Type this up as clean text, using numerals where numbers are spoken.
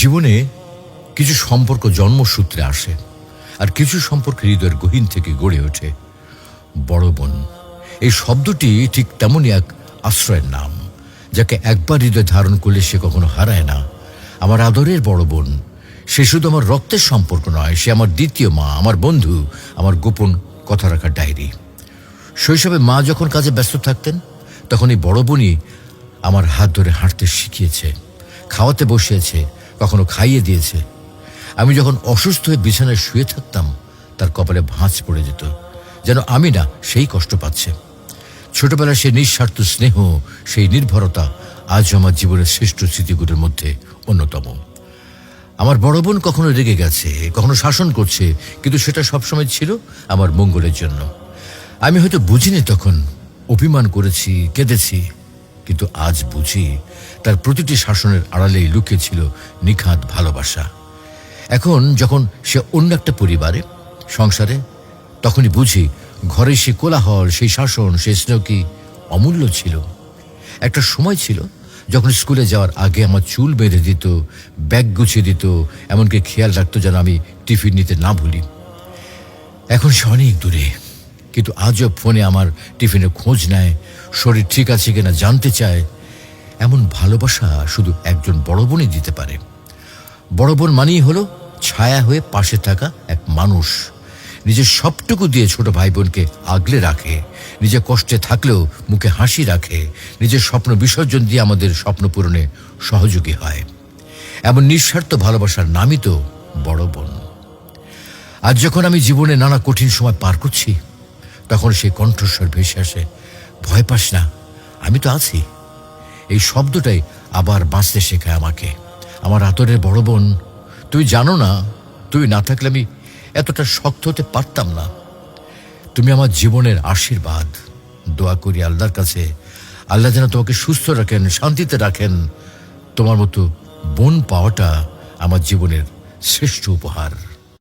জীবনে কিছু সম্পর্ক জন্মসূত্রে আসে, আর কিছু সম্পর্ক হৃদয়ের গহীন থেকে গড়ে ওঠে। বড় বোন এই শব্দটি ঠিক তেমনই এক আশ্রয়ের নাম, যাকে একবার হৃদয় ধারণ করলে সে কখনো হারায় না। আমার আদরের বড় বোন, সে শুধু আমার রক্তের সম্পর্ক নয়, সে আমার দ্বিতীয় মা, আমার বন্ধু, আমার গোপন কথা রাখার ডায়েরি। শৈশবে মা যখন কাজে ব্যস্ত থাকতেন, তখন এই বড় বোনই আমার হাত ধরে হাঁটতে শিখিয়েছে, খাওয়াতে বসিয়েছে, কখনো খাইয়ে দিয়েছে। আমি যখন অসুস্থ হয়ে বিছানায় শুয়ে থাকতাম, তার কপালে ভাঁজ পড়ে যেত, যেন আমি না সেই কষ্ট পাচ্ছে। ছোটবেলার সেই নিঃস্বার্থ স্নেহ, সেই নির্ভরতা আজ আমার জীবনের শ্রেষ্ঠ স্মৃতিগুলোর মধ্যে অন্যতম। আমার বড় বোন কখনো রেগে গেছে, কখনো শাসন করছে, কিন্তু সেটা সবসময় ছিল আমার মঙ্গলের জন্য। আমি হয়তো বুঝিনি তখন, অভিমান করেছি, কেঁদেছি, কিন্তু আজ বুঝি তার প্রতিটি শাসনের আড়ালেই লুকিয়ে ছিল নিখাত ভালোবাসা। এখন যখন সে অন্য একটা পরিবারে, সংসারে, তখনই বুঝি ঘরে সেই কোলাহল, সেই শাসন, সেই স্নেহ কি অমূল্য ছিল। একটা সময় ছিল যখন স্কুলে যাওয়ার আগে আমার চুল বেঁধে দিত, ব্যাগ গুছিয়ে দিত, এমনকি খেয়াল রাখতো যেন আমি টিফিন নিতে না ভুলি। এখন সে অনেক দূরে, কিন্তু আজও ফোনে আমার টিফিনের খোঁজ নেয়, শরীর ঠিক আছে কিনা জানতে চায়। এমন ভালোবাসা শুধু একজন বড় বোনই দিতে পারে। বড় বোন মানেই হলো ছায়া হয়ে পাশে থাকা এক মানুষ, নিজের সবটুকু দিয়ে ছোট ভাই বোনকে আগলে রাখে, নিজে কষ্টে থাকলেও মুখে হাসি রাখে, নিজের স্বপ্ন বিসর্জন দিয়ে আমাদের স্বপ্ন পূরণে সহযোগী হয়। এমন নিঃস্বার্থ ভালোবাসার নামই তো বড় বোন। আজ যখন আমি জীবনে নানা কঠিন সময় পার করছি, তখন সেই কণ্ঠস্বর ভেসে আসে, ভয় পাস না, আমি তো আছি। এই শব্দটাই আবার বাঁচতে শেখায় আমাকে। আমার আদরের বড় বোন, তুই জানো না, তুই না থাকলে আমি এতটা শক্ত হতে পারতাম না। তুমি আমার জীবনের আশীর্বাদ। দোয়া করি আল্লাহর কাছে, আল্লাহ যেন তোমাকে সুস্থ রাখেন, শান্তিতে রাখেন। তোমার মতো বোন পাওয়াটা আমার জীবনের শ্রেষ্ঠ উপহার।